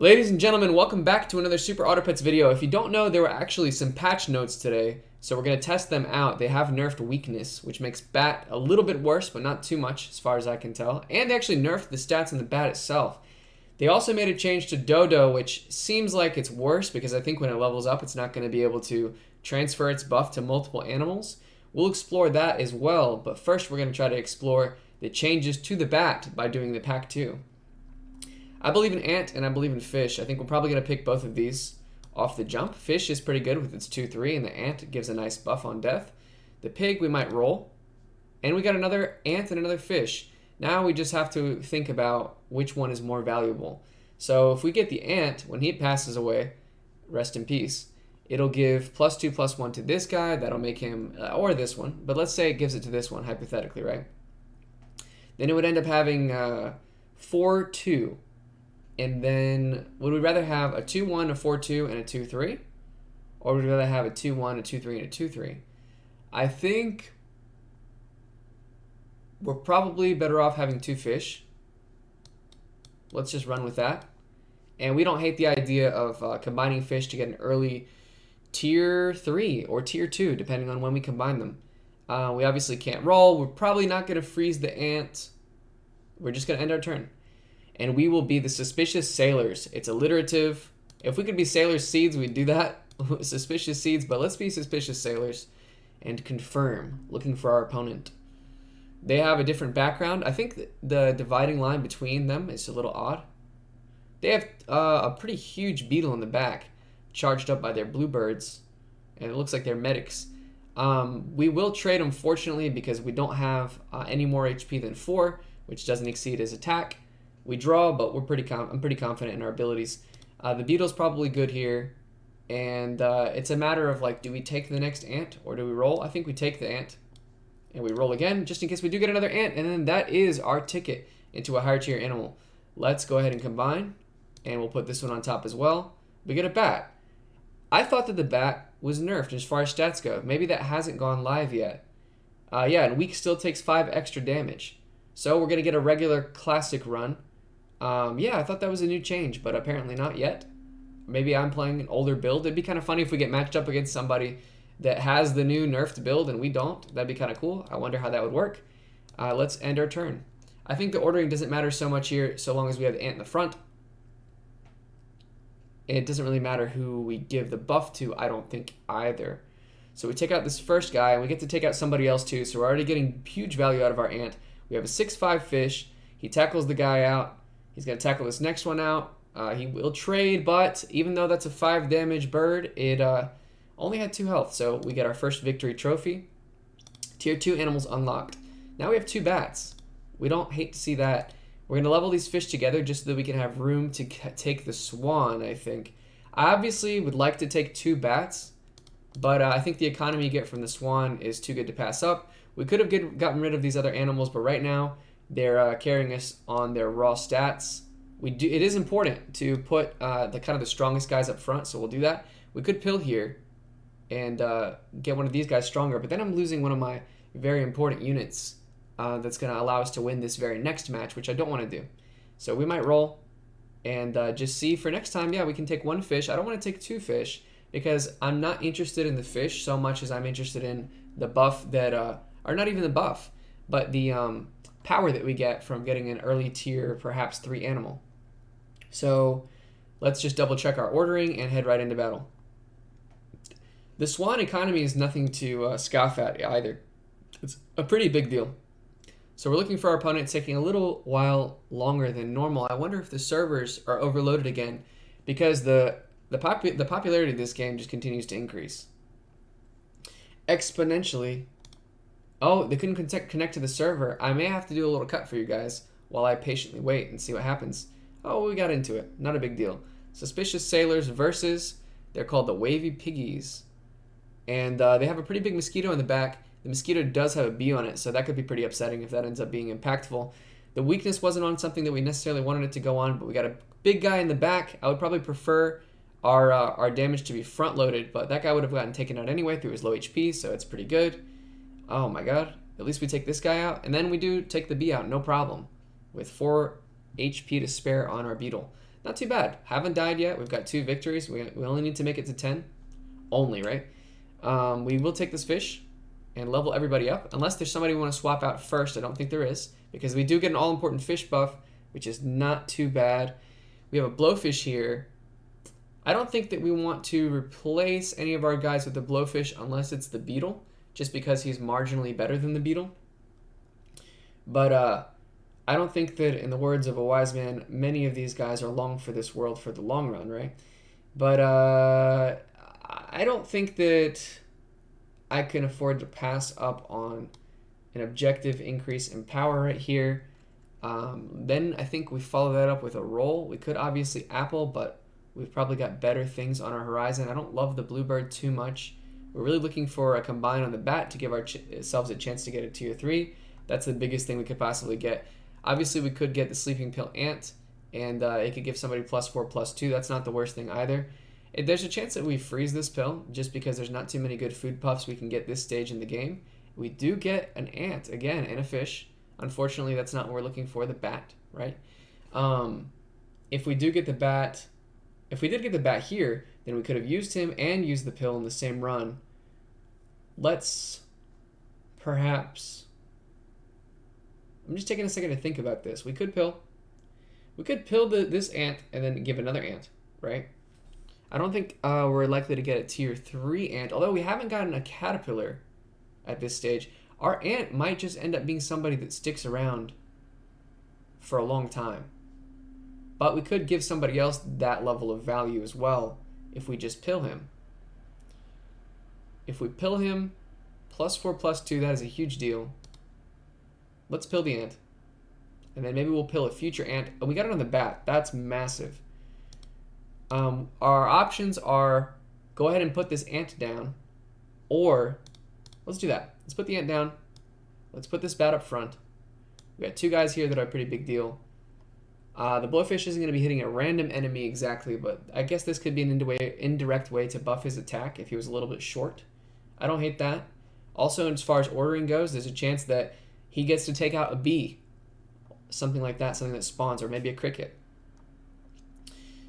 Ladies and gentlemen, welcome back to another Super Auto Pets video. If you don't know, there were actually some patch notes today, so we're going to test them out. They have nerfed weakness, which makes Bat a little bit worse, but not too much as far as I can tell. And they actually nerfed the stats in the Bat itself. They also made a change to Dodo, which seems like it's worse because I think when it levels up, it's not going to be able to transfer its buff to multiple animals. We'll explore that as well, but first we're going to try to explore the changes to the Bat by doing the Pack 2. I believe in ant and I believe in fish. I think we're probably going to pick both of these off the jump. Fish is pretty good with its 2-3, and the ant gives a nice buff on death. The pig we might roll. And we got another ant and another fish. Now we just have to think about which one is more valuable. So if we get the ant, when he passes away, rest in peace, it'll give +2/+1 to this guy. That'll make him, or this one. But let's say it gives it to this one, hypothetically, right? Then it would end up having 4-2. And then, would we rather have a 2-1, a 4-2, and a 2-3? Or would we rather have a 2-1, a 2-3, and a 2-3? I think we're probably better off having 2 fish. Let's just run with that. And we don't hate the idea of combining fish to get an early tier 3 or tier 2, depending on when we combine them. We obviously can't roll. We're probably not going to freeze the ant. We're just going to end our turn. And we will be the Suspicious Sailors. It's alliterative. If we could be Sailor Seeds, we'd do that. Suspicious Seeds, but let's be Suspicious Sailors and confirm, looking for our opponent. They have a different background. I think the dividing line between them is a little odd. They have a pretty huge beetle in the back, charged up by their bluebirds, and it looks like they're medics. We will trade, unfortunately, because we don't have any more HP than 4, which doesn't exceed his attack. We draw, but I'm pretty confident in our abilities. The beetle's probably good here, and it's a matter of, like, do we take the next ant or do we roll? I think we take the ant, and we roll again just in case we do get another ant, and then that is our ticket into a higher tier animal. Let's go ahead and combine, and we'll put this one on top as well. We get a bat. I thought that the bat was nerfed as far as stats go. Maybe that hasn't gone live yet. Yeah, and weak still takes 5 extra damage. So we're going to get a regular classic run. Yeah, I thought that was a new change, but apparently not yet. Maybe I'm playing an older build. It'd be kind of funny if we get matched up against somebody that has the new nerfed build and we don't. That'd be kind of cool. I wonder how that would work. Let's end our turn. I think the ordering doesn't matter so much here, so long as we have the ant in the front. It doesn't really matter who we give the buff to, I don't think, either. So we take out this first guy, and we get to take out somebody else too, so we're already getting huge value out of our ant. We have a 6/5 fish. He tackles the guy out. He's going to tackle this next one out. He will trade, but even though that's a 5 damage bird, it only had 2 health. So we get our first victory trophy. Tier 2 animals unlocked. Now we have 2 bats. We don't hate to see that. We're going to level these fish together just so that we can have room to take the swan, I think. I obviously would like to take 2 bats, but I think the economy you get from the swan is too good to pass up. We could have gotten rid of these other animals, but right now they're carrying us on their raw stats. It is important to put the strongest guys up front, so we'll do that. We could pill here and get one of these guys stronger, but then I'm losing one of my very important units that's going to allow us to win this very next match, which I don't want to do. So we might roll and just see for next time. Yeah, we can take 1 fish. I don't want to take 2 fish because I'm not interested in the fish so much as I'm interested in the buff that, or not even the buff, but the power that we get from getting an early tier, perhaps 3 animal. So let's just double check our ordering and head right into battle. The swan economy is nothing to scoff at either. It's a pretty big deal. So we're looking for our opponent. It's taking a little while longer than normal. I wonder if the servers are overloaded again because the popularity of this game just continues to increase exponentially. Oh, they couldn't connect to the server. I may have to do a little cut for you guys while I patiently wait and see what happens. Oh, we got into it. Not a big deal. Suspicious Sailors versus, they're called the Wavy Piggies. And they have a pretty big mosquito in the back. The mosquito does have a bee on it, so that could be pretty upsetting if that ends up being impactful. The weakness wasn't on something that we necessarily wanted it to go on, but we got a big guy in the back. I would probably prefer our damage to be front-loaded, but that guy would have gotten taken out anyway through his low HP, so it's pretty good. Oh my god. At least we take this guy out, and then we do take the bee out, no problem, with 4 HP to spare on our beetle. Not too bad. Haven't died yet. We've got 2 victories. We only need to make it to 10. Only, right? We will take this fish and level everybody up. Unless there's somebody we want to swap out first. I don't think there is. Because we do get an all-important fish buff, which is not too bad. We have a blowfish here. I don't think that we want to replace any of our guys with the blowfish unless it's the beetle, just because he's marginally better than the beetle. But I don't think that, in the words of a wise man, many of these guys are long for this world for the long run, right? But I don't think that I can afford to pass up on an objective increase in power right here. Then I think we follow that up with a roll. We could obviously apple, but we've probably got better things on our horizon. I don't love the bluebird too much. We're really looking for a combine on the bat to give ourselves a chance to get a tier 3. That's the biggest thing we could possibly get. Obviously, we could get the sleeping pill ant, and it could give somebody +4, +2. That's not the worst thing either. There's a chance that we freeze this pill just because there's not too many good food puffs we can get this stage in the game. We do get an ant, again, and a fish. Unfortunately, that's not what we're looking for, the bat, right? If we do get the bat... If we did get the bat here, then we could have used him and used the pill in the same run. Let's perhaps... I'm just taking a second to think about this. We could pill. We could pill this ant and then give another ant, right? I don't think we're likely to get a tier 3 ant, although we haven't gotten a caterpillar at this stage. Our ant might just end up being somebody that sticks around for a long time. But we could give somebody else that level of value as well if we just pill him. If we pill him, +4, +2, that is a huge deal. Let's pill the ant. And then maybe we'll pill a future ant. Oh, we got it on the bat. That's massive. Our options are go ahead and put this ant down. Or, let's do that. Let's put the ant down. Let's put this bat up front. We got 2 guys here that are a pretty big deal. The blowfish isn't going to be hitting a random enemy exactly, but I guess this could be an indirect way to buff his attack if he was a little bit short. I don't hate that. Also, as far as ordering goes, there's a chance that he gets to take out a bee. Something like that, something that spawns, or maybe a cricket.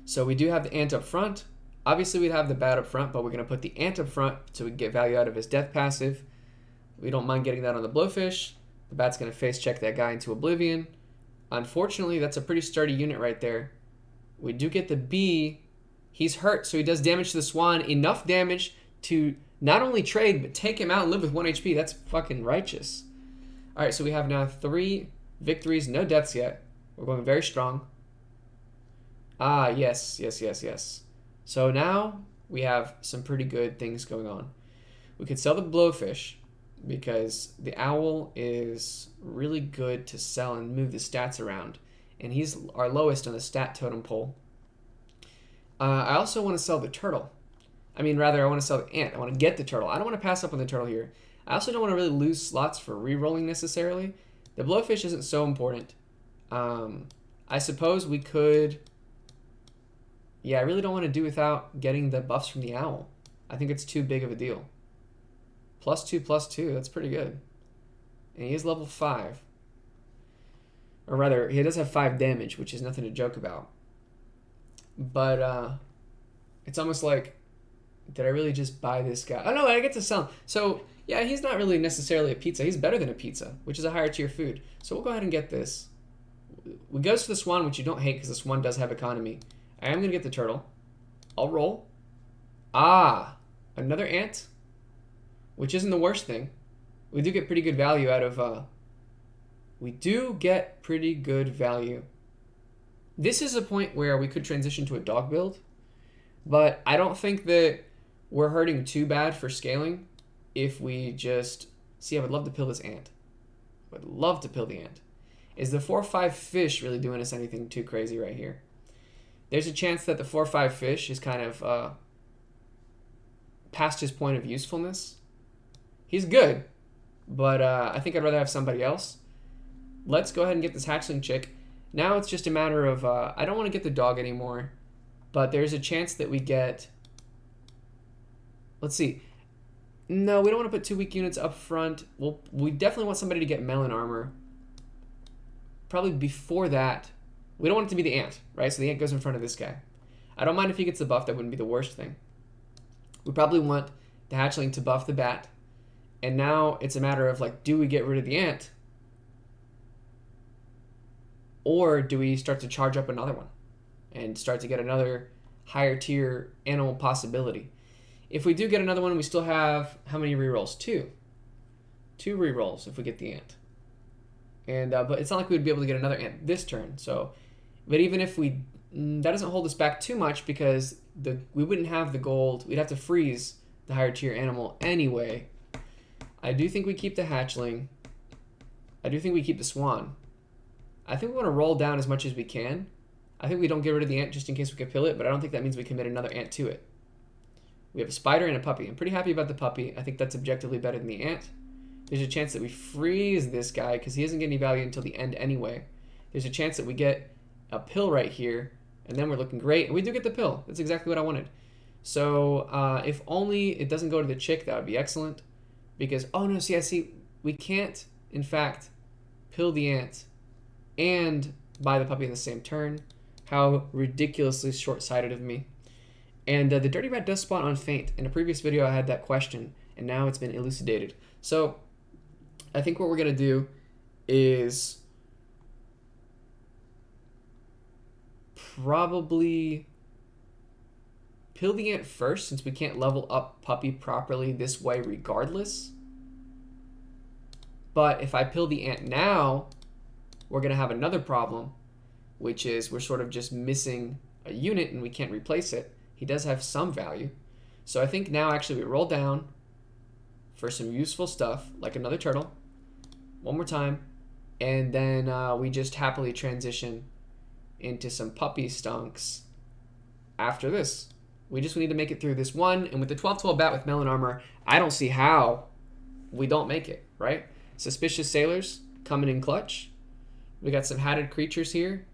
So we do have the ant up front. Obviously, we'd have the bat up front, but we're going to put the ant up front so we can get value out of his death passive. We don't mind getting that on the blowfish. The bat's going to face check that guy into oblivion. Unfortunately, that's a pretty sturdy unit right there. We do get the bee. He's hurt, so he does damage to the swan. Enough damage to not only trade, but take him out and live with 1 HP. That's fucking righteous. All right, so we have now 3 victories, no deaths yet. We're going very strong. Ah, yes. So now we have some pretty good things going on. We could sell the blowfish because the owl is really good to sell and move the stats around. And he's our lowest on the stat totem pole. I also want to sell the turtle. I want to sell the ant. I want to get the turtle. I don't want to pass up on the turtle here. I also don't want to really lose slots for re-rolling necessarily. The blowfish isn't so important. I suppose we could... Yeah, I really don't want to do without getting the buffs from the owl. I think it's too big of a deal. +2, +2, that's pretty good. And he is level 5. Or rather, he does have 5 damage, which is nothing to joke about. But it's almost like, did I really just buy this guy? Oh no, I get to sell him. So yeah, he's not really necessarily a pizza. He's better than a pizza, which is a higher tier food. So we'll go ahead and get this. We goes to the swan, which you don't hate because the swan does have economy. I am going to get the turtle. I'll roll. Ah, another ant, which isn't the worst thing. We do get pretty good value out of... This is a point where we could transition to a dog build, but I don't think that we're hurting too bad for scaling if we just... See, I would love to pill this ant. I would love to pill the ant. Is the 4-5 fish really doing us anything too crazy right here? There's a chance that the 4-5 fish is kind of past his point of usefulness. He's good, but I think I'd rather have somebody else. Let's go ahead and get this hatchling chick. Now it's just a matter of, I don't want to get the dog anymore, but there's a chance that we get... Let's see. No, we don't want to put 2 weak units up front. We definitely want somebody to get melon armor. Probably before that, We don't want it to be the ant, right? So the ant goes in front of this guy. I don't mind if he gets the buff. That wouldn't be the worst thing. We probably want the hatchling to buff the bat. And now it's a matter of like, do we get rid of the ant? Or do we start to charge up another one and start to get another higher tier animal possibility? If we do get another one, we still have how many rerolls? 2. 2 rerolls if we get the ant. And but it's not like we'd be able to get another ant this turn. So, but even if we, that doesn't hold us back too much because we wouldn't have the gold. We'd have to freeze the higher tier animal anyway. I do think we keep the hatchling. I do think we keep the swan. I think we want to roll down as much as we can. I think we don't get rid of the ant just in case we can kill it, but I don't think that means we commit another ant to it. We have a spider and a puppy. I'm pretty happy about the puppy. I think that's objectively better than the ant. There's a chance that we freeze this guy because he doesn't get any value until the end anyway. There's a chance that we get a pill right here, and then we're looking great. And we do get the pill. That's exactly what I wanted. So if only it doesn't go to the chick, that would be excellent. Because, oh no, see, we can't, in fact, pill the ant and buy the puppy in the same turn. How ridiculously short-sighted of me. And the dirty rat does spawn on faint. In a previous video, I had that question, and now it's been elucidated. So I think what we're going to do is probably pill the ant first, since we can't level up puppy properly this way regardless. But if I pill the ant now, we're going to have another problem, which is we're sort of just missing a unit and we can't replace it. He does have some value. So I think now actually we roll down for some useful stuff, like another turtle, one more time, and then we just happily transition into some puppy stunks after this. We just need to make it through this one, and with the 12-12 bat with melon armor, I don't see how we don't make it, right? Suspicious sailors coming in clutch. We got some hatted creatures here.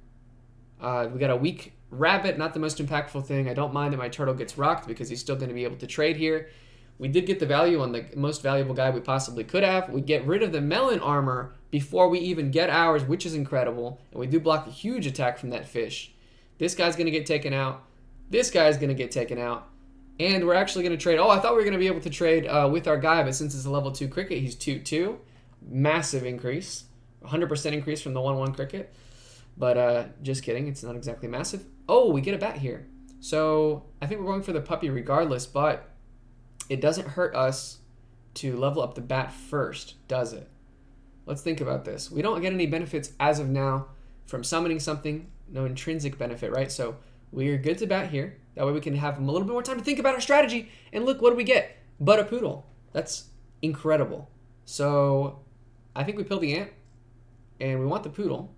We got a weak rabbit, not the most impactful thing. I don't mind that my turtle gets rocked because he's still going to be able to trade here. We did get the value on the most valuable guy we possibly could have. We get rid of the melon armor before we even get ours, which is incredible. And we do block a huge attack from that fish. This guy's going to get taken out. This guy's going to get taken out. And we're actually going to trade. Oh, I thought we were going to be able to trade with our guy, but since it's a level 2 cricket, he's 2-2. Massive increase. 100% increase from the 1-1 cricket. But just kidding. It's not exactly massive. Oh, we get a bat here. So I think we're going for the puppy regardless, but it doesn't hurt us to level up the bat first, does it? Let's think about this. We don't get any benefits as of now from summoning something. No intrinsic benefit, right? So we're good to bat here. That way we can have a little bit more time to think about our strategy. And look, what do we get? But a poodle. That's incredible. So I think we pill the ant, and we want the poodle.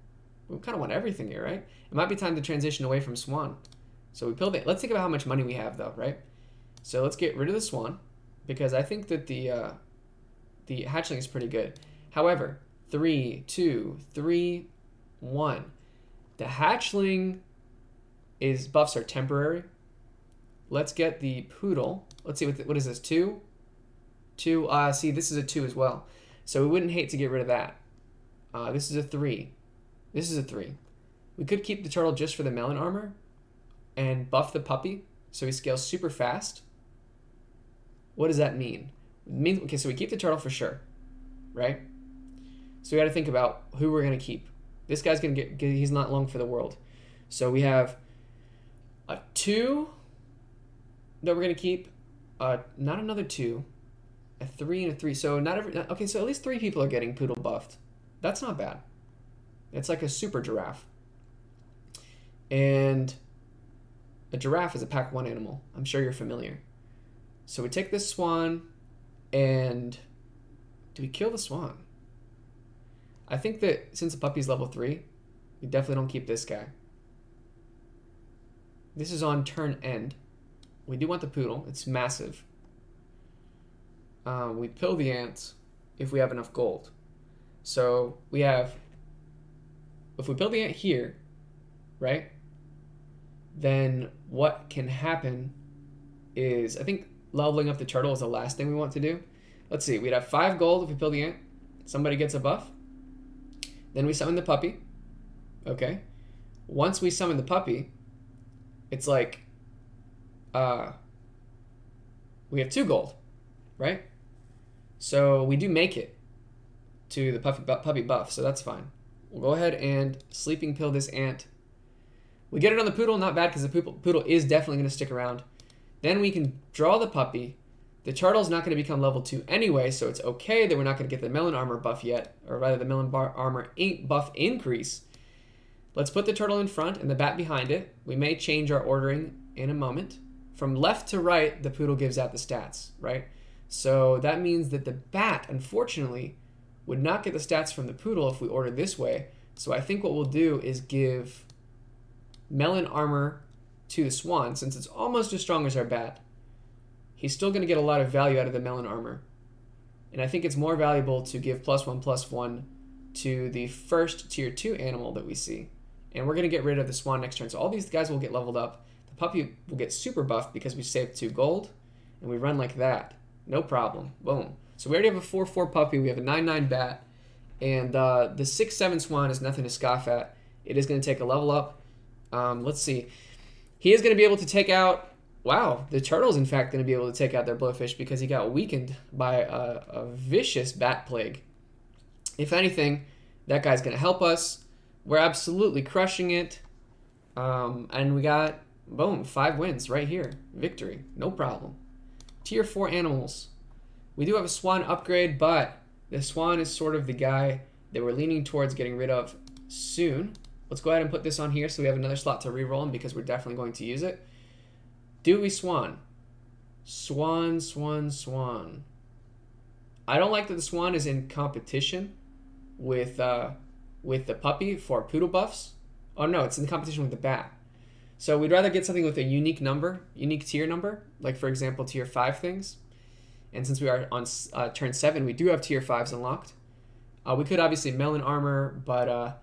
We kind of want everything here, right? It might be time to transition away from swan. So we pill the ant. Let's think about how much money we have, though, right? So let's get rid of the swan, because I think that the hatchling is pretty good. However, 3, 2, 3, 1. The hatchling buffs are temporary. Let's get the poodle. Let's see, what is this, 2? 2, see, this is a 2 as well. So we wouldn't hate to get rid of that. This is a 3. This is a 3. We could keep the turtle just for the melon armor and buff the puppy so he scales super fast. What does that mean? It means, okay, so we keep the turtle for sure, right? So we got to think about who we're going to keep. This guy's going to get, he's not long for the world. So we have a 2 that we're going to keep, not another 2, a 3 and a 3. So not every, okay, so at least 3 people are getting poodle buffed. That's not bad. It's like a super giraffe. And a giraffe is a pack 1 animal. I'm sure you're familiar. So we take this swan, and do we kill the swan? I think that since the puppy's level 3, we definitely don't keep this guy. This is on turn end. We do want the poodle. It's massive. We pill the ants if we have enough gold. So we have, if we pill the ant here, right, then what can happen is, I think leveling up the turtle is the last thing we want to do. Let's see, we'd have 5 gold if we pill the ant. Somebody gets a buff. Then we summon the puppy. Okay. once we summon the puppy, it's like we have 2 gold, right? So we do make it to the puppy buff, so that's fine. We'll go ahead and sleeping pill this ant. We get it on the poodle, not bad, because the poodle is definitely going to stick around. Then we can draw the puppy. The turtle's not going to become level 2 anyway, so it's okay that we're not going to get the melon armor buff yet, or rather the melon armor buff increase. Let's put the turtle in front and the bat behind it. We may change our ordering in a moment. From left to right, the poodle gives out the stats, right? So that means that the bat, unfortunately, would not get the stats from the poodle if we order this way. So I think what we'll do is give melon armor to the swan, since it's almost as strong as our bat. He's still going to get a lot of value out of the melon armor. And I think it's more valuable to give +1/+1 to the first tier 2 animal that we see. And we're going to get rid of the swan next turn. So all these guys will get leveled up. The puppy will get super buffed because we saved 2 gold. And we run like that. No problem. Boom. So we already have a 4/4 puppy. We have a 9/9 bat. And the 6/7 swan is nothing to scoff at. It is going to take a level up. Let's see. He is going to be able to take out... Wow, the turtle's in fact going to be able to take out their blowfish because he got weakened by a vicious bat plague. If anything, that guy's going to help us. We're absolutely crushing it. And we got, boom, 5 wins right here. Victory. No problem. Tier 4 animals. We do have a swan upgrade, but the swan is sort of the guy that we're leaning towards getting rid of soon. Let's go ahead and put this on here so we have another slot to reroll him because we're definitely going to use it. Dewey Swan. Swan, swan, swan. I don't like that the swan is in competition with the puppy for poodle buffs. Oh no, it's in competition with the bat. So we'd rather get something with a unique number, unique tier number, like for example tier 5 things. And since we are on turn 7, we do have tier 5s unlocked. We could obviously melon armor, but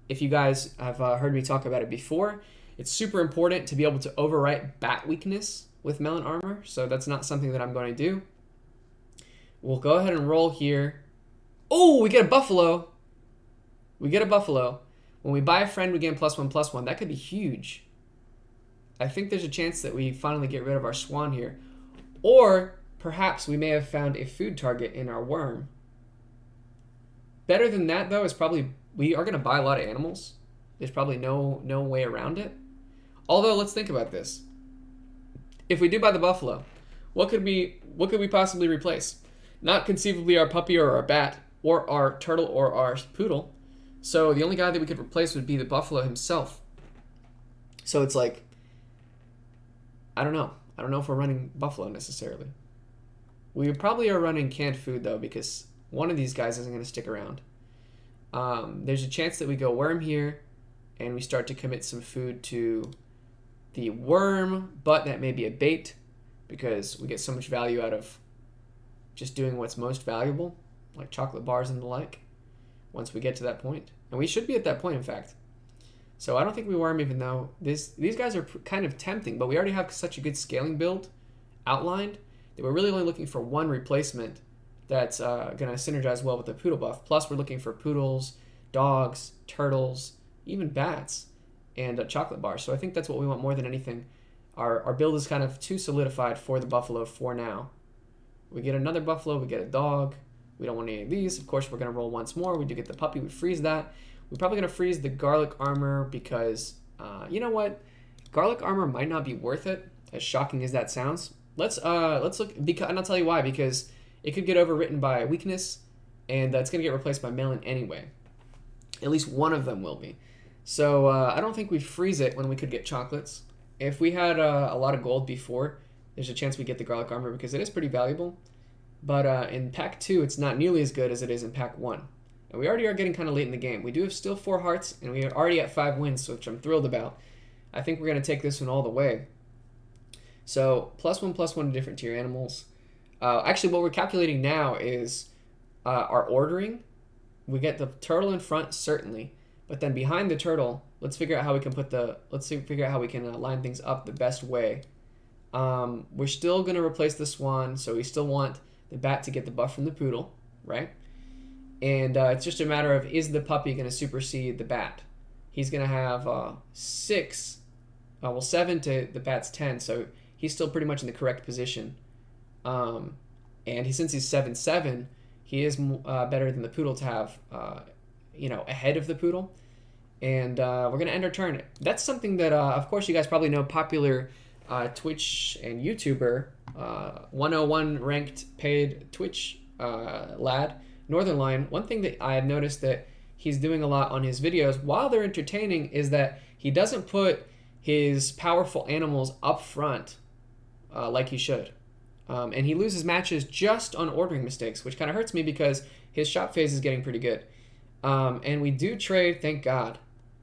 if you guys have heard me talk about it before, it's super important to be able to overwrite bat weakness with melon armor, so that's not something that I'm going to do. We'll go ahead and roll here. Oh, we get a buffalo. We get a buffalo. When we buy a friend, we gain +1/+1. That could be huge. I think there's a chance that we finally get rid of our swan here. Or perhaps we may have found a food target in our worm. Better than that, though, is probably we are going to buy a lot of animals. There's probably no way around it. Although, let's think about this. If we do buy the buffalo, what could we possibly replace? Not conceivably our puppy or our bat or our turtle or our poodle. So the only guy that we could replace would be the buffalo himself. So it's like, I don't know. I don't know if we're running buffalo necessarily. We probably are running canned food though, because one of these guys isn't going to stick around. There's a chance that we go worm here and we start to commit some food to the worm, but that may be a bait because we get so much value out of just doing what's most valuable, like chocolate bars and the like, once we get to that point. And we should be at that point, in fact. So I don't think we worm, even though these guys are kind of tempting, but we already have such a good scaling build outlined that we're really only looking for one replacement that's going to synergize well with the poodle buff. Plus, we're looking for poodles, dogs, turtles, even bats, and chocolate bars. So I think that's what we want more than anything. Our build is kind of too solidified for the buffalo for now. We get another buffalo, we get a dog. We don't want any of these. Of course, we're going to roll once more. We do get the puppy. We freeze that. We're probably going to freeze the garlic armor because, you know what? Garlic armor might not be worth it, as shocking as that sounds. Let's look, and I'll tell you why, because it could get overwritten by weakness, and that's going to get replaced by melon anyway. At least one of them will be. So I don't think we freeze it when we could get chocolates. If we had a lot of gold before, there's a chance we get the garlic armor because it is pretty valuable. But in pack 2, it's not nearly as good as it is in pack 1. And we already are getting kind of late in the game. We do have still 4 hearts, and we are already at 5 wins, which I'm thrilled about. I think we're going to take this one all the way. So +1/+1 to different tier animals. Actually, what we're calculating now is our ordering. We get the turtle in front, certainly. But then behind the turtle, let's figure out how we can line things up the best way. We're still going to replace the swan, so we still want the bat to get the buff from the poodle, right? And it's just a matter of, is the puppy going to supersede the bat? he's going to have 7 to the bat's 10, so he's still pretty much in the correct position. And since he's 7-7, he is better than the poodle to have, ahead of the poodle. And we're going to end our turn. That's something that, of course, you guys probably know, popular Twitch and YouTuber, 101 ranked paid Twitch lad, Northernlion. One thing that I have noticed that he's doing a lot on his videos, while they're entertaining, is that he doesn't put his powerful animals up front like he should. And he loses matches just on ordering mistakes, which kind of hurts me because his shop phase is getting pretty good. And we do trade, thank God.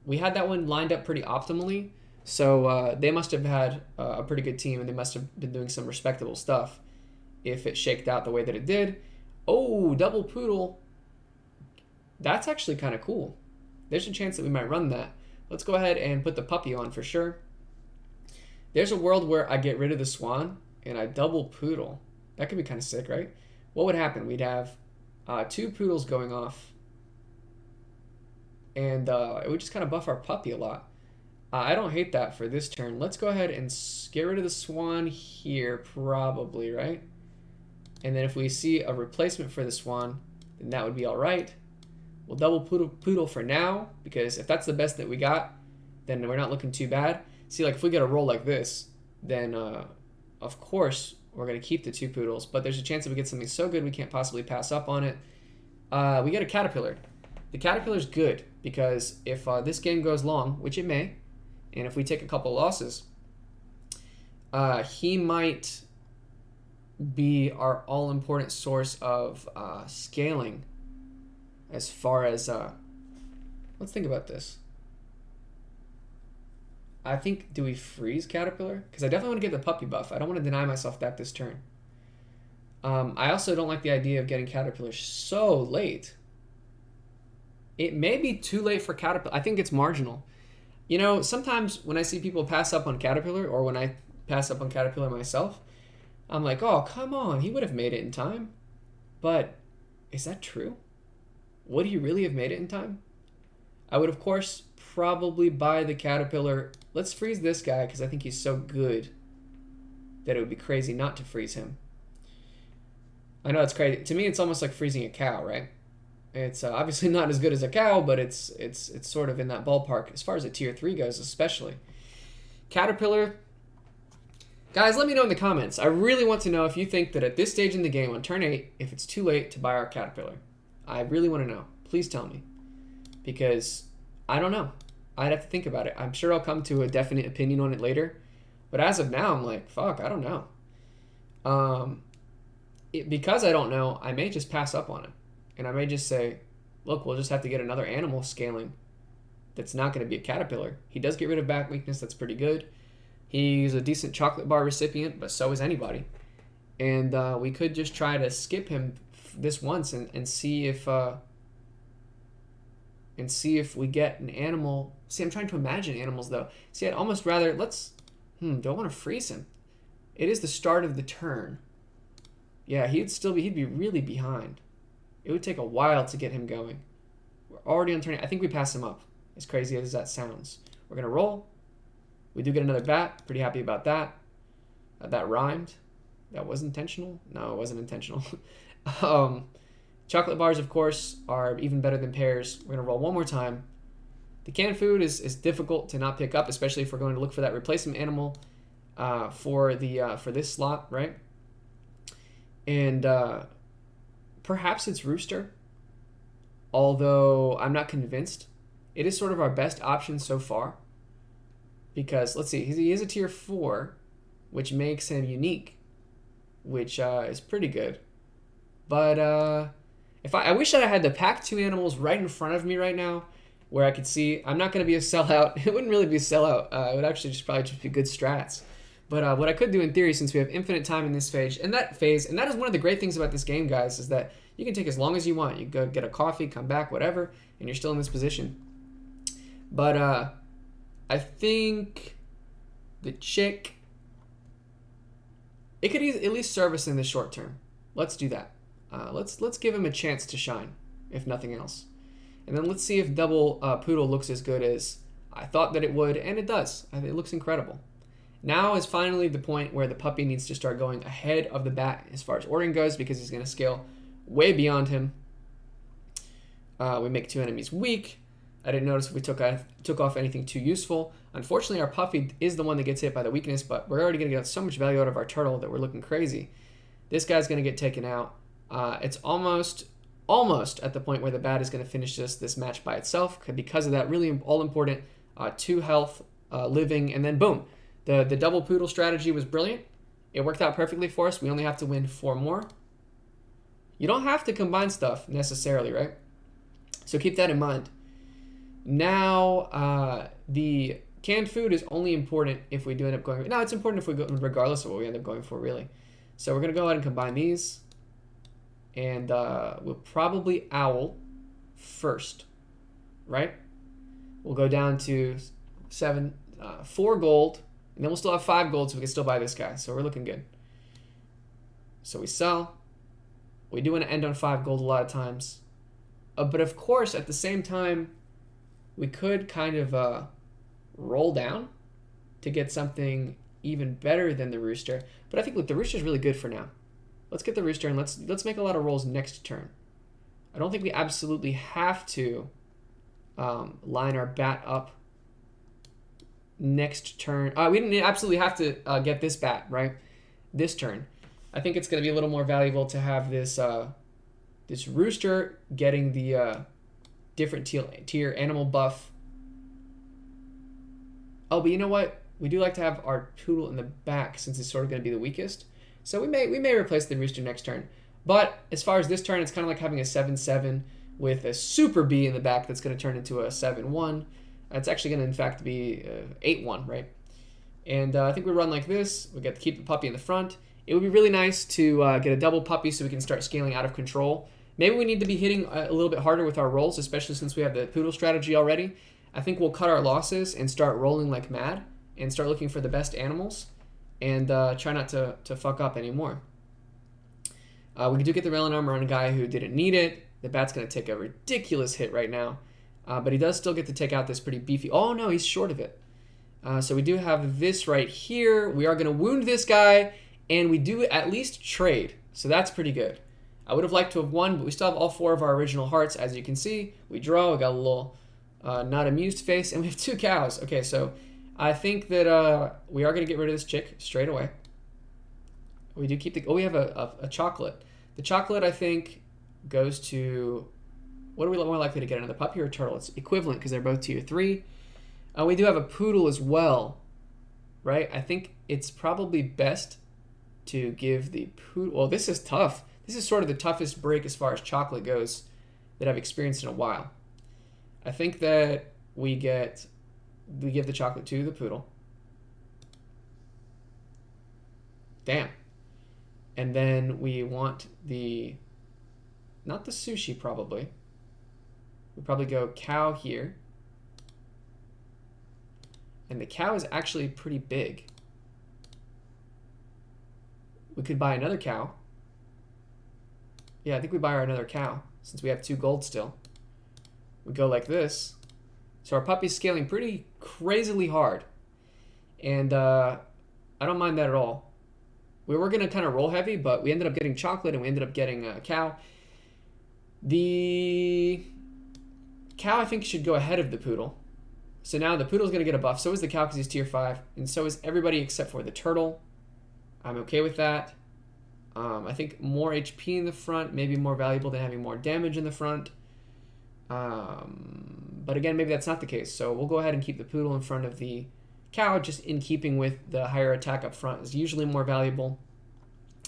We had that one lined up pretty optimally, so they must have had a pretty good team, and they must have been doing some respectable stuff if it shaked out the way that it did. Oh, double poodle. That's actually kind of cool. There's a chance that we might run that. Let's go ahead and put the puppy on for sure. There's a world where I get rid of the swan and I double poodle. That could be kind of sick, right? What would happen? We'd have 2 poodles going off, and it would just kind of buff our puppy a lot. I don't hate that for this turn. Let's go ahead and get rid of the swan here, probably, right? And then if we see a replacement for the swan, then that would be all right. We'll double poodle for now, because if that's the best that we got, then we're not looking too bad. See, like if we get a roll like this, then of course we're going to keep the 2 poodles, but there's a chance that we get something so good we can't possibly pass up on it. We get a caterpillar. The caterpillar's good, because if this game goes long, which it may, and if we take a couple losses, he might be our all-important source of scaling as far as... let's think about this. I think, do we freeze Caterpillar? Because I definitely want to get the puppy buff. I don't want to deny myself that this turn. I also don't like the idea of getting Caterpillar so late. It may be too late for Caterpillar. I think it's marginal. You know, sometimes when I see people pass up on Caterpillar, or when I pass up on Caterpillar myself, I'm like, oh, come on, he would have made it in time. But is that true? Would he really have made it in time? I would, of course, probably buy the Caterpillar. Let's freeze this guy, because I think he's so good that it would be crazy not to freeze him. I know it's crazy. To me, it's almost like freezing a cow, right? It's obviously not as good as a cow, but it's sort of in that ballpark as far as a tier 3 goes, especially. Caterpillar. Guys, let me know in the comments. I really want to know if you think that at this stage in the game, on turn 8, if it's too late to buy our Caterpillar. I really want to know. Please tell me. Because I don't know. I'd have to think about it. I'm sure I'll come to a definite opinion on it later. But as of now, I'm like, fuck, I don't know. Because I don't know, I may just pass up on it. And I may just say, look, we'll just have to get another animal scaling that's not going to be a caterpillar. He does get rid of back weakness. That's pretty good. He's a decent chocolate bar recipient, but so is anybody. And we could just try to skip him this once and see if we get an animal. See, I'm trying to imagine animals, though. See, I'd almost rather, do I want to freeze him? It is the start of the turn. Yeah, he'd be really behind. It would take a while to get him going. We're already on turn 8. I think we pass him up, as crazy as that sounds. We're going to roll. We do get another bat. Pretty happy about that. That rhymed. That was intentional? No, it wasn't intentional. Chocolate bars, of course, are even better than pears. We're going to roll one more time. The canned food is difficult to not pick up, especially if we're going to look for that replacement animal for this slot, right? And perhaps it's Rooster, although I'm not convinced. It is sort of our best option so far, because let's see, he is a tier 4, which makes him unique, which is pretty good. But I wish that I had the pack 2 animals right in front of me right now, where I could see. I'm not going to be a sellout. It wouldn't really be a sellout. It would actually probably just be good strats. But what I could do in theory, since we have infinite time in this phase, and that is one of the great things about this game, guys, is that you can take as long as you want. You go get a coffee, come back, whatever, and you're still in this position. But I think the chick, it could at least serve us in the short term. Let's do that. Let's give him a chance to shine, if nothing else. And then let's see if double poodle looks as good as I thought that it would, and it does. It looks incredible. Now is finally the point where the puppy needs to start going ahead of the bat as far as ordering goes, because he's going to scale way beyond him. We make 2 enemies weak. I didn't notice if we took off anything too useful. Unfortunately, our puppy is the one that gets hit by the weakness, but we're already going to get so much value out of our turtle that we're looking crazy. This guy's going to get taken out. It's almost at the point where the bat is going to finish this match by itself because of that really all-important 2 health living, and then boom. The double poodle strategy was brilliant. It worked out perfectly for us. We only have to win 4 more. You don't have to combine stuff necessarily, right? So keep that in mind. Now, the canned food is only important if we do end up going... No, it's important if we go regardless of what we end up going for, really. So we're going to go ahead and combine these. And we'll probably owl first, right? We'll go down to 4 gold. And then we'll still have 5 gold, so we can still buy this guy. So we're looking good. So we sell. We do want to end on 5 gold a lot of times. But of course, at the same time, we could kind of roll down to get something even better than the rooster. But I think, look, the rooster's really good for now. Let's get the rooster and let's make a lot of rolls next turn. I don't think we absolutely have to line our bat up next turn. We didn't absolutely have to get this bat, right? This turn. I think it's going to be a little more valuable to have this this rooster getting the different tier animal buff. Oh, but you know what? We do like to have our poodle in the back since it's sort of going to be the weakest. So we may replace the rooster next turn. But as far as this turn, it's kind of like having a 7-7 with a super B in the back that's going to turn into a 7-1. It's actually going to, in fact, be 8-1, right? And I think we run like this. We get to keep the puppy in the front. It would be really nice to get a double puppy so we can start scaling out of control. Maybe we need to be hitting a little bit harder with our rolls, especially since we have the poodle strategy already. I think we'll cut our losses and start rolling like mad and start looking for the best animals and try not to fuck up anymore. We do get the Railin armor on a guy who didn't need it. The bat's going to take a ridiculous hit right now. But he does still get to take out this pretty beefy... Oh, no, he's short of it. So we do have this right here. We are going to wound this guy, and we do at least trade. So that's pretty good. I would have liked to have won, but we still have all 4 of our original hearts. As you can see, we draw. We got a little not amused face, and we have 2 cows. Okay, so I think that we are going to get rid of this chick straight away. We do keep the... Oh, we have a chocolate. The chocolate, I think, goes to... What are we more likely to get, another puppy or a turtle? It's equivalent because they're both tier 3. We do have a poodle as well, right? I think it's probably best to give the poodle... Well, this is tough. This is sort of the toughest break as far as chocolate goes that I've experienced in a while. I think that we give the chocolate to the poodle. Damn. And then we want not the sushi probably. We probably go cow here. And the cow is actually pretty big. We could buy another cow. Yeah, I think we buy another cow since we have 2 gold still. We go like this. So our puppy's scaling pretty crazily hard. And I don't mind that at all. We were going to kind of roll heavy, but we ended up getting chocolate and we ended up getting a cow. The cow, I think, should go ahead of the poodle. So now the poodle's going to get a buff. So is the cow because he's tier 5. And so is everybody except for the turtle. I'm okay with that. I think more HP in the front may be more valuable than having more damage in the front. But again, maybe that's not the case. So we'll go ahead and keep the poodle in front of the cow, just in keeping with the higher attack up front is usually more valuable.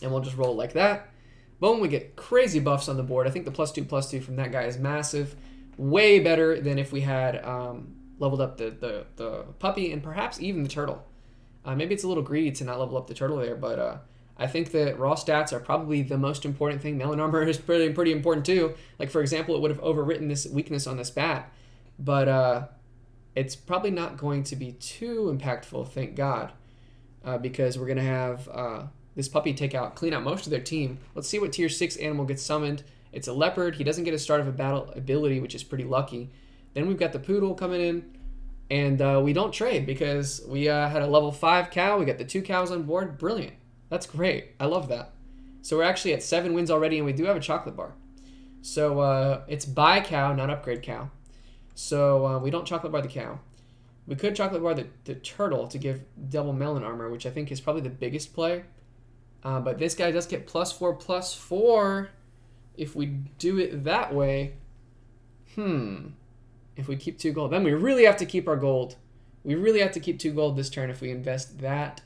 And we'll just roll it like that. Boom, we get crazy buffs on the board. I think the +2/+2 from that guy is massive. Way better than if we had leveled up the puppy and perhaps even the turtle. Maybe it's a little greedy to not level up the turtle there, but I think that raw stats are probably the most important thing. Melon armor is pretty important too. Like, for example, it would have overwritten this weakness on this bat, but it's probably not going to be too impactful, thank God, because we're going to have this puppy clean out most of their team. Let's see what tier 6 animal gets summoned. It's a leopard. He doesn't get a start of a battle ability, which is pretty lucky. Then we've got the poodle coming in, and we don't trade because we had a level 5 cow. We got the 2 cows on board. Brilliant. That's great. I love that. So we're actually at 7 wins already, and we do have a chocolate bar. So it's buy cow, not upgrade cow. So we don't chocolate bar the cow. We could chocolate bar the turtle to give double melon armor, which I think is probably the biggest play. But this guy does get +4/+4 if we do it that way. If we keep 2 gold, then we really have to keep our gold. We really have to keep 2 gold this turn if we invest that.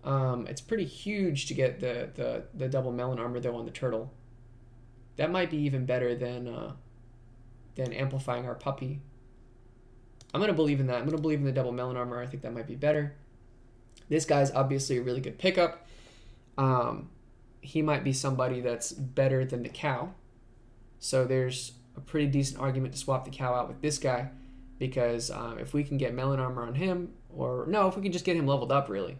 It's pretty huge to get the double melon armor though on the turtle. That might be even better than amplifying our puppy. I'm gonna believe in that. I'm gonna believe in the double melon armor. I think that might be better. This guy's obviously a really good pickup. He might be somebody that's better than the cow. So there's a pretty decent argument to swap the cow out with this guy, because if we can get melon armor on him, or no, if we can just get him leveled up really,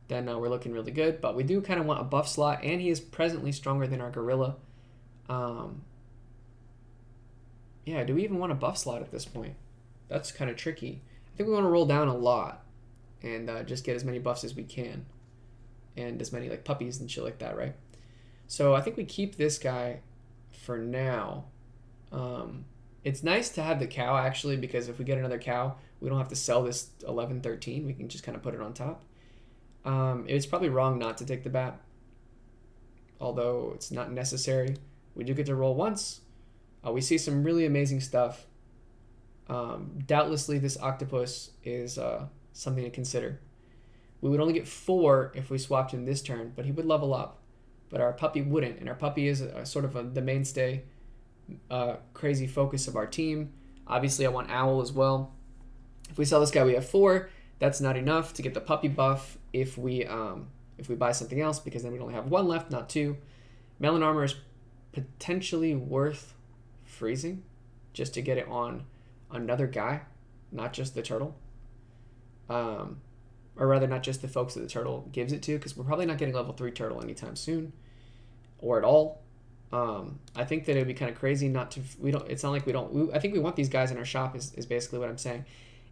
then we're looking really good. But we do kind of want a buff slot, and he is presently stronger than our gorilla. Yeah, do we even want a buff slot at this point? That's kind of tricky. I think we want to roll down a lot and just get as many buffs as we can, and as many like puppies and shit like that, right? So I think we keep this guy for now. It's nice to have the cow actually, because if we get another cow, we don't have to sell this 11-13. We can just kind of put it on top. It was probably wrong not to take the bat, although it's not necessary. We do get to roll once. We see some really amazing stuff. Doubtlessly, this octopus is something to consider. We would only get 4 if we swapped him this turn, but he would level up. But our puppy wouldn't, and our puppy is sort of the mainstay, crazy focus of our team. Obviously, I want owl as well. If we sell this guy, we have 4. That's not enough to get the puppy buff if we buy something else, because then we'd only have 1 left, not 2. Melon armor is potentially worth freezing just to get it on another guy, not just the turtle. Or rather, not just the folks that the turtle gives it to, because we're probably not getting level 3 turtle anytime soon, or at all. I think that it would be kind of crazy not to. It's not like we don't. I think we want these guys in our shop. Is basically what I'm saying.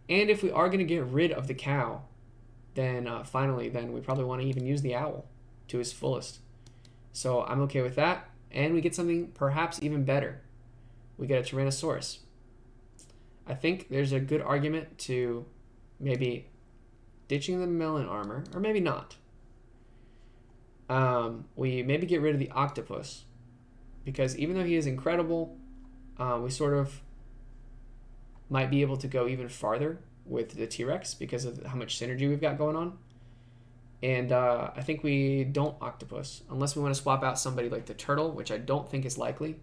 And if we are going to get rid of the cow, then finally, then we probably want to even use the owl to his fullest. So I'm okay with that, and we get something perhaps even better. We get a Tyrannosaurus. I think there's a good argument to maybe ditching the melon armor, or maybe not. We maybe get rid of the octopus, because even though he is incredible, we sort of might be able to go even farther with the T-Rex because of how much synergy we've got going on. And I think we don't octopus, unless we want to swap out somebody like the turtle, which I don't think is likely.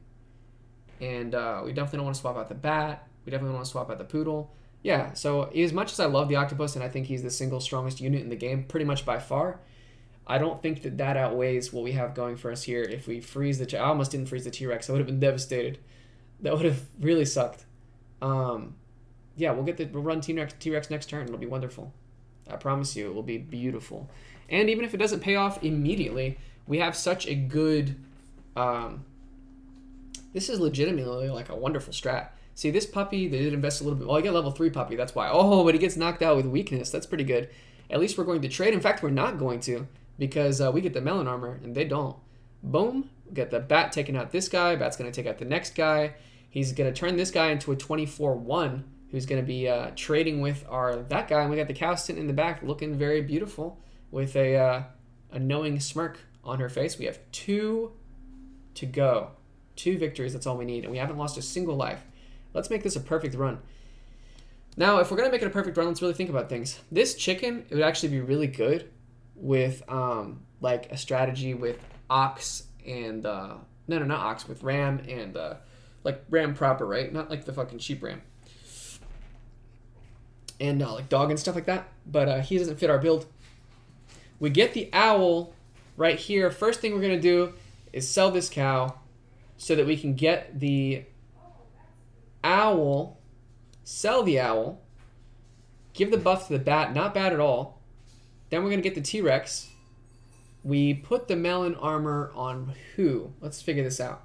And we definitely don't want to swap out the bat. We definitely don't want to swap out the poodle. Yeah, so as much as I love the octopus, and I think he's the single strongest unit in the game, pretty much by far, I don't think that outweighs what we have going for us here. If we freeze I almost didn't freeze the T-Rex. I would have been devastated. That would have really sucked. Yeah, we'll run T-Rex next turn. It'll be wonderful. I promise you, it will be beautiful. And even if it doesn't pay off immediately, we have such a good... this is legitimately like a wonderful strat. See, this puppy, they did invest a little bit. Well, I get level 3 puppy, that's why. Oh, but he gets knocked out with weakness. That's pretty good. At least we're going to trade. In fact, we're not going to, because we get the melon armor, and they don't. Boom. We get the bat taking out this guy. Bat's going to take out the next guy. He's going to turn this guy into a 24-1, who's going to be trading with that guy. And we got the cow sitting in the back looking very beautiful with a knowing smirk on her face. We have 2 to go. 2 victories, that's all we need. And we haven't lost a single life. Let's make this a perfect run. Now, if we're going to make it a perfect run, let's really think about things. This chicken, it would actually be really good with like a strategy with ox and... no, not ox, with ram and... like ram proper, right? Not like the fucking sheep ram. And like dog and stuff like that. But he doesn't fit our build. We get the owl right here. First thing we're going to do is sell this cow so that we can get the owl, sell the owl, give the buff to the bat, not bad at all. Then we're going to get the T-Rex. We put the melon armor on who? Let's figure this out.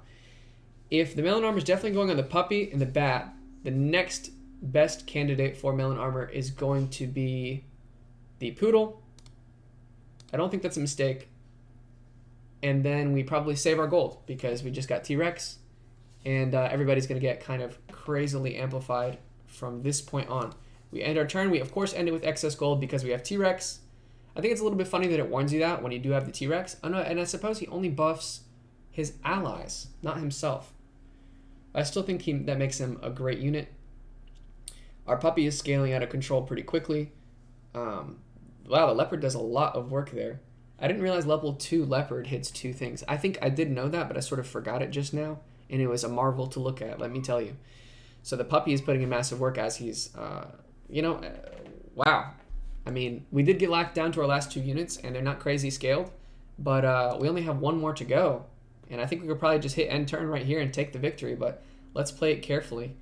If the Melon Armor is definitely going on the puppy and the bat, the next best candidate for Melon Armor is going to be the Poodle. I don't think that's a mistake. And then we probably save our gold because we just got T-Rex, and everybody's going to get kind of crazily amplified from this point on. We end our turn. We, of course, end it with excess gold because we have T-Rex. I think it's a little bit funny that it warns you that when you do have the T-Rex. Oh, no, and I suppose he only buffs his allies, not himself. I still think that makes him a great unit. Our puppy is scaling out of control pretty quickly. Wow, the leopard does a lot of work there. I didn't realize level 2 leopard hits 2 things. I think I did know that, but I sort of forgot it just now, and it was a marvel to look at, let me tell you. So the puppy is putting in massive work as he's, wow. I mean, we did get locked down to our last 2 units, and they're not crazy scaled, but we only have 1 more to go. And I think we could probably just hit end turn right here and take the victory, but let's play it carefully.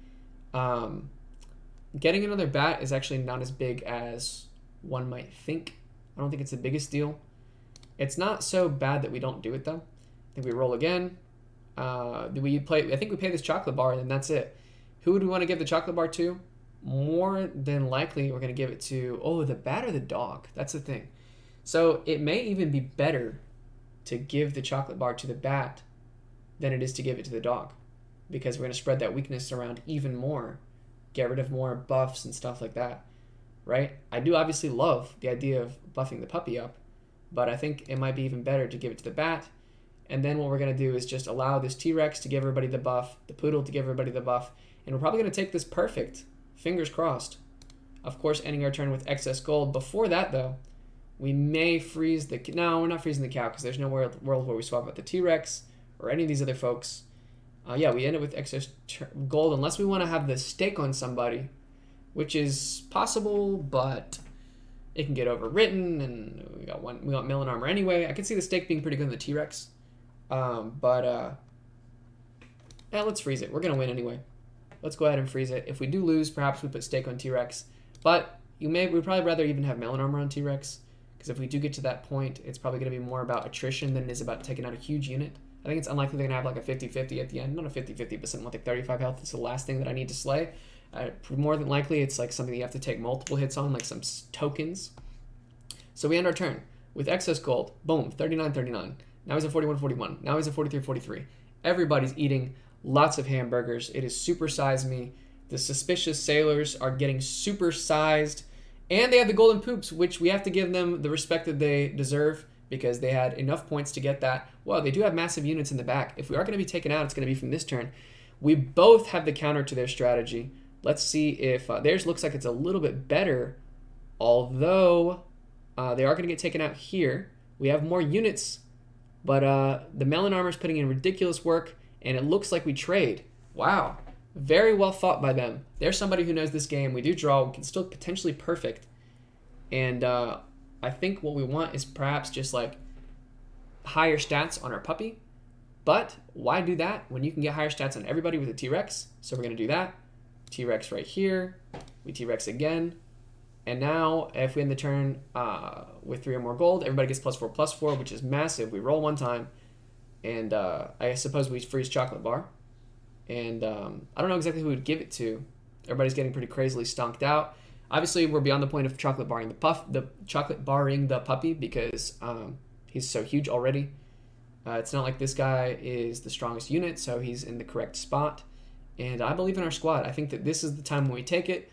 Getting another bat is actually not as big as one might think. I don't think it's the biggest deal. It's not so bad that we don't do it, though. I think we roll again. I think we pay this chocolate bar, and then that's it. Who would we want to give the chocolate bar to? More than likely, we're going to give it to, the bat or the dog. That's the thing. So it may even be better to give the chocolate bar to the bat than it is to give it to the dog, because we're going to spread that weakness around even more, get rid of more buffs and stuff like that, right? I do obviously love the idea of buffing the puppy up, but I think it might be even better to give it to the bat. And then what we're going to do is just allow this T-Rex to give everybody the buff, the Poodle to give everybody the buff, and we're probably going to take this perfect. Fingers crossed. Of course, ending our turn with excess gold. Before that, though, we may freeze the... No, we're not freezing the cow because there's no world where we swap out the T-Rex or any of these other folks. Yeah, we end it with excess gold unless we want to have the stake on somebody, which is possible, but it can get overwritten, and we got Melon Armor anyway. I can see the stake being pretty good on the T-Rex. Yeah, let's freeze it. We're going to win anyway. Let's go ahead and freeze it. If we do lose, perhaps we put stake on T-Rex. But we'd probably rather even have Melon Armor on T-Rex, because if we do get to that point, it's probably going to be more about attrition than it is about taking out a huge unit. I think it's unlikely they're going to have like a 50-50 at the end. Not a 50-50, but something like 35 health. It's the last thing that I need to slay. More than likely, it's like something you have to take multiple hits on, like some tokens. So we end our turn with excess gold. Boom, 39-39. Now he's at 41-41. Now he's at 43-43. Everybody's eating lots of hamburgers. It is Super Size Me. The suspicious sailors are getting super sized. And they have the golden poops, which we have to give them the respect that they deserve because they had enough points to get that. Well, they do have massive units in the back. If we are going to be taken out, it's going to be from this turn. We both have the counter to their strategy. Let's see if theirs looks like it's a little bit better, although they are going to get taken out here. We have more units, but the Melon Armor is putting in ridiculous work, and it looks like we trade. Wow. Very well thought by them. They're somebody who knows this game. We do draw. We can still potentially perfect. And I think what we want is perhaps just like higher stats on our puppy. But why do that when you can get higher stats on everybody with a T-Rex? So we're going to do that. T-Rex right here. We T-Rex again. And now if we end the turn with 3 or more gold, everybody gets +4/+4, which is massive. We roll one time. And I suppose we freeze chocolate bar. And I don't know exactly who we'd give it to. Everybody's getting pretty crazily stonked out. Obviously, we're beyond the point of chocolate barring the puppy because he's so huge already. It's not like this guy is the strongest unit, so he's in the correct spot. And I believe in our squad. I think that this is the time when we take it.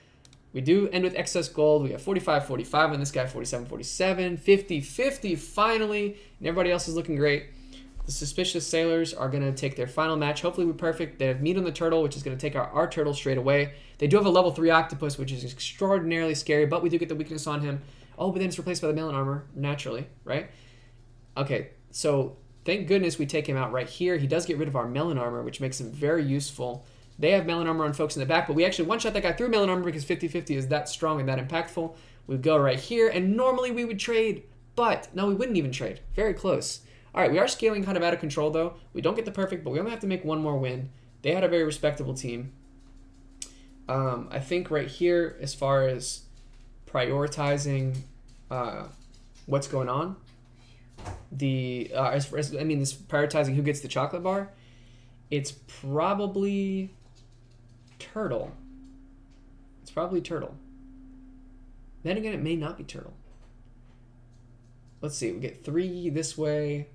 We do end with excess gold. We have 45-45 on this guy, 47-47, 50-50 finally, and everybody else is looking great. The suspicious sailors are going to take their final match. Hopefully we're perfect. They have meat on the turtle, which is going to take our turtle straight away. They do have a level 3 octopus, which is extraordinarily scary, but we do get the weakness on him. Oh, but then it's replaced by the Melon Armor, naturally, right? Okay, so thank goodness we take him out right here. He does get rid of our Melon Armor, which makes him very useful. They have Melon Armor on folks in the back, but we actually one-shot that guy through Melon Armor because 50-50 is that strong and that impactful. We go right here, and normally we would trade, but no, we wouldn't even trade. Very close. All right, we are scaling kind of out of control, though. We don't get the perfect, but we only have to make one more win. They had a very respectable team. I think right here, as far as prioritizing what's going on, this prioritizing who gets the chocolate bar, It's probably turtle. It's probably turtle. Then again, it may not be turtle. Let's see. We get 3 this way.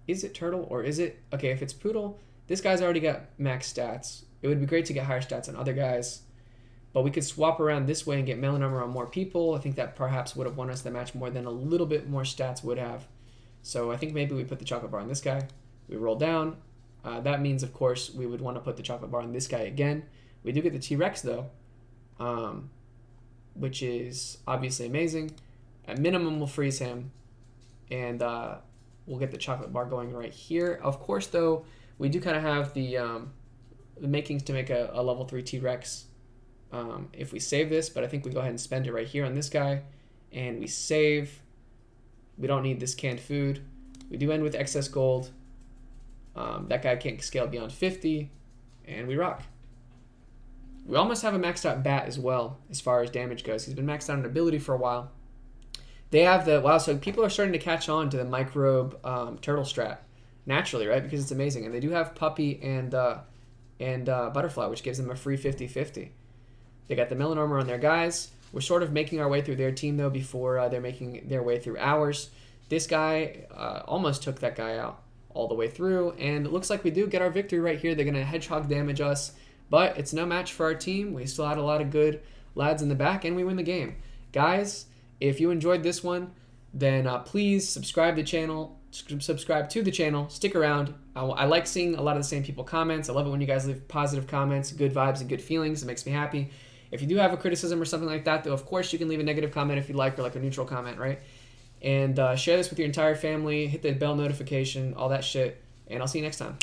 Is it turtle or is it... Okay, if it's poodle, this guy's already got max stats. It would be great to get higher stats on other guys. But we could swap around this way and get melon armor on more people. I think that perhaps would have won us the match more than a little bit more stats would have. So I think maybe we put the chocolate bar on this guy. We roll down. That means, of course, we would want to put the chocolate bar on this guy again. We do get the T-Rex, though, which is obviously amazing. At minimum, we'll freeze him, and we'll get the chocolate bar going right here. Of course, though, we do kind of have the makings to make a level 3 T-Rex if we save this, but I think we go ahead and spend it right here on this guy, and we save. We don't need this canned food. We do end with excess gold. That guy can't scale beyond 50, and we rock. We almost have a maxed out bat as well, as far as damage goes. He's been maxed out on ability for a while. They have the... Wow, so people are starting to catch on to the microbe turtle strat naturally, right? Because it's amazing. And they do have puppy and butterfly, which gives them a free 50-50. They got the melon armor on their guys. We're sort of making our way through their team, though, before they're making their way through ours. This guy almost took that guy out all the way through, and it looks like we do get our victory right here. They're going to hedgehog damage us, but it's no match for our team. We still had a lot of good lads in the back, and we win the game. Guys, if you enjoyed this one, then please subscribe to the channel. Stick around. I like seeing a lot of the same people comments. I love it when you guys leave positive comments, good vibes, and good feelings. It makes me happy. If you do have a criticism or something like that, though, of course, you can leave a negative comment if you like, or like a neutral comment, right? And share this with your entire family. Hit the bell notification, all that shit. And I'll see you next time.